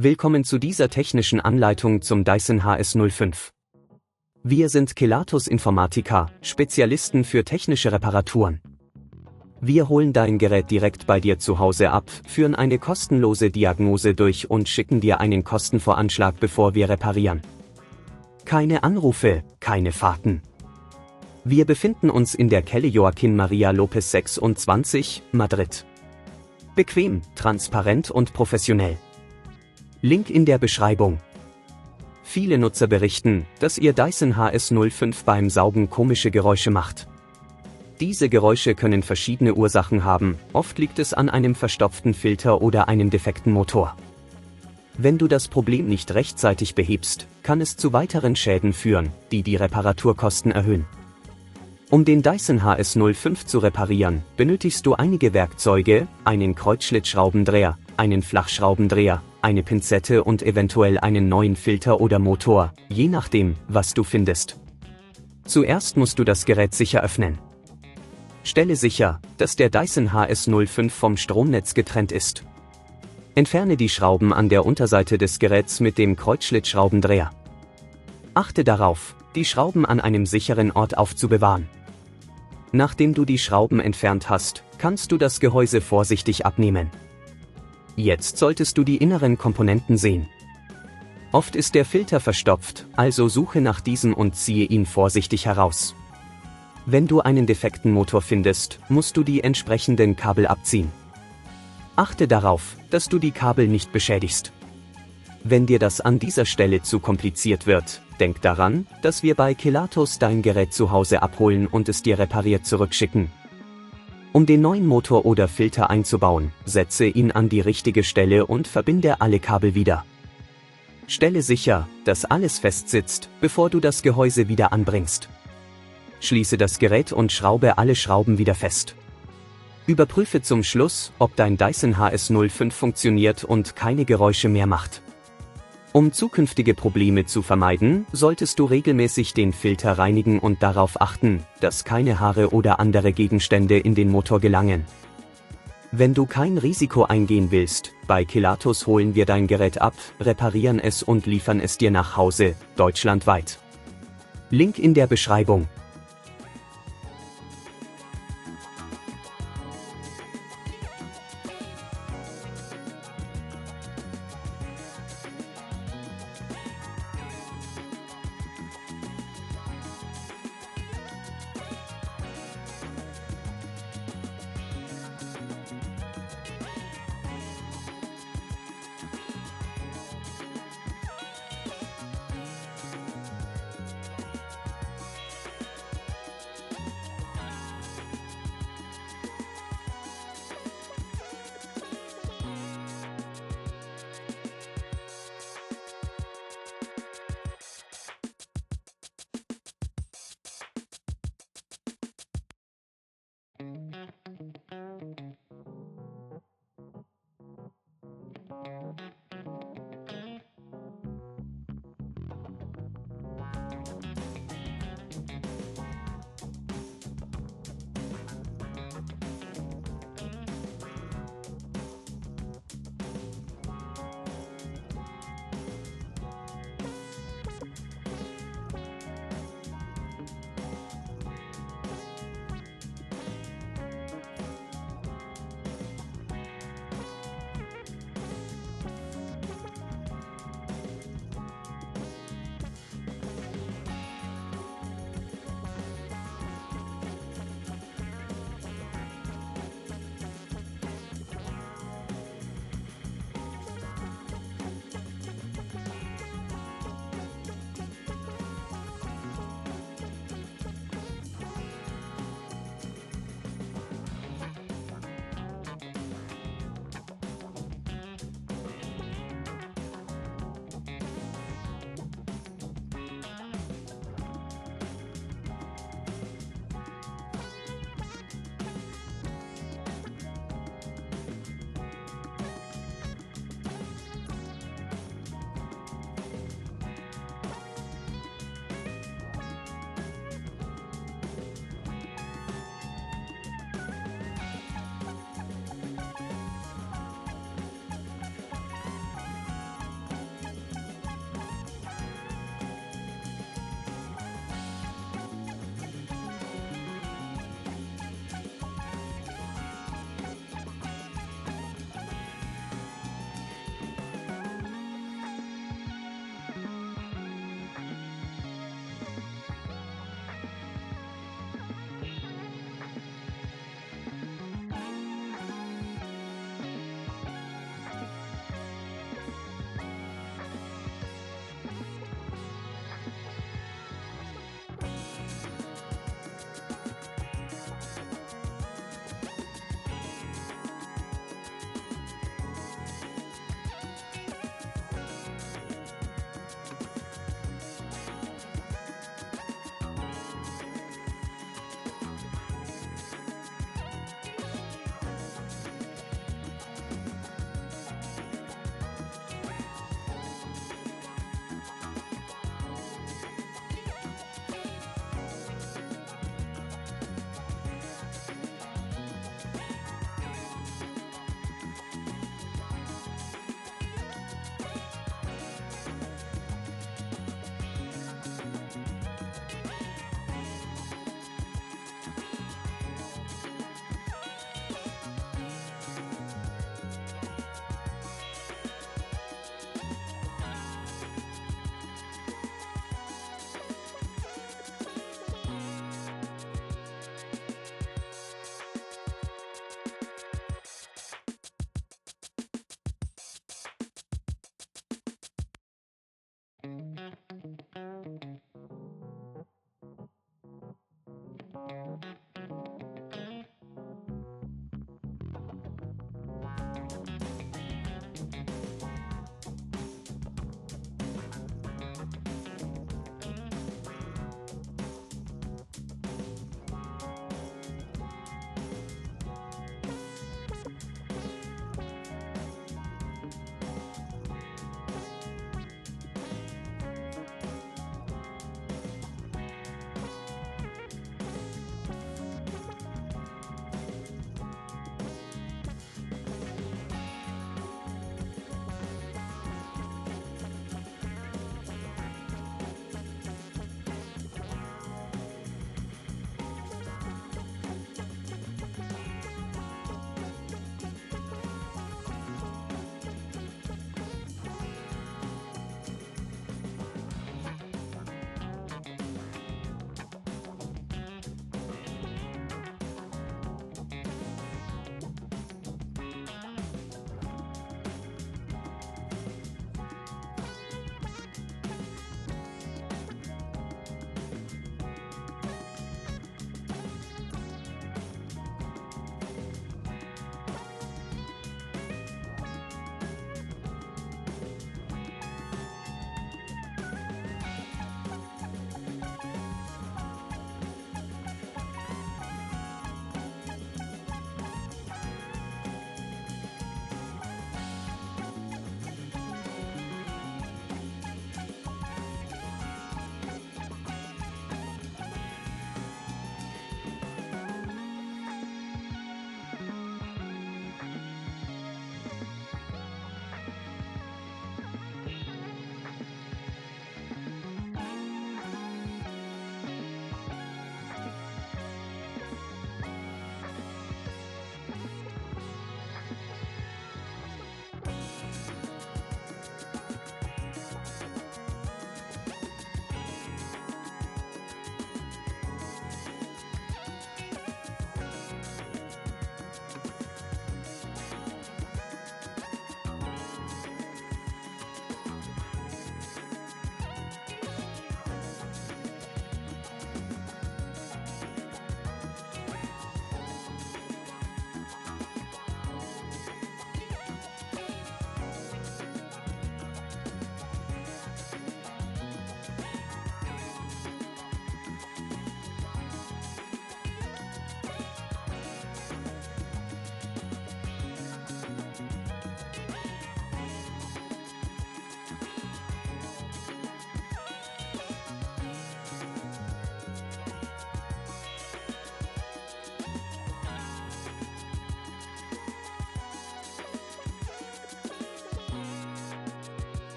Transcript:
Willkommen zu dieser technischen Anleitung zum Dyson HS05. Wir sind Kelatos Informática, Spezialisten für technische Reparaturen. Wir holen dein Gerät direkt bei dir zu Hause ab, führen eine kostenlose Diagnose durch und schicken dir einen Kostenvoranschlag, bevor wir reparieren. Keine Anrufe, keine Fahrten. Wir befinden uns in der Calle Joaquín María López 26, Madrid. Bequem, transparent und professionell. Link in der Beschreibung. Viele Nutzer berichten, dass ihr Dyson HS05 beim Saugen komische Geräusche macht. Diese Geräusche können verschiedene Ursachen haben, oft liegt es an einem verstopften Filter oder einem defekten Motor. Wenn du das Problem nicht rechtzeitig behebst, kann es zu weiteren Schäden führen, die die Reparaturkosten erhöhen. Um den Dyson HS05 zu reparieren, benötigst du einige Werkzeuge, einen Kreuzschlitzschraubendreher, einen Flachschraubendreher, eine Pinzette und eventuell einen neuen Filter oder Motor, je nachdem, was du findest. Zuerst musst du das Gerät sicher öffnen. Stelle sicher, dass der Dyson HS05 vom Stromnetz getrennt ist. Entferne die Schrauben an der Unterseite des Geräts mit dem Kreuzschlitzschraubendreher. Achte darauf, die Schrauben an einem sicheren Ort aufzubewahren. Nachdem du die Schrauben entfernt hast, kannst du das Gehäuse vorsichtig abnehmen. Jetzt solltest du die inneren Komponenten sehen. Oft ist der Filter verstopft, also suche nach diesem und ziehe ihn vorsichtig heraus. Wenn du einen defekten Motor findest, musst du die entsprechenden Kabel abziehen. Achte darauf, dass du die Kabel nicht beschädigst. Wenn dir das an dieser Stelle zu kompliziert wird, denk daran, dass wir bei Kelatos dein Gerät zu Hause abholen und es dir repariert zurückschicken. Um den neuen Motor oder Filter einzubauen, setze ihn an die richtige Stelle und verbinde alle Kabel wieder. Stelle sicher, dass alles fest sitzt, bevor du das Gehäuse wieder anbringst. Schließe das Gerät und schraube alle Schrauben wieder fest. Überprüfe zum Schluss, ob dein Dyson HS05 funktioniert und keine Geräusche mehr macht. Um zukünftige Probleme zu vermeiden, solltest du regelmäßig den Filter reinigen und darauf achten, dass keine Haare oder andere Gegenstände in den Motor gelangen. Wenn du kein Risiko eingehen willst, bei Kelatos holen wir dein Gerät ab, reparieren es und liefern es dir nach Hause, deutschlandweit. Link in der Beschreibung.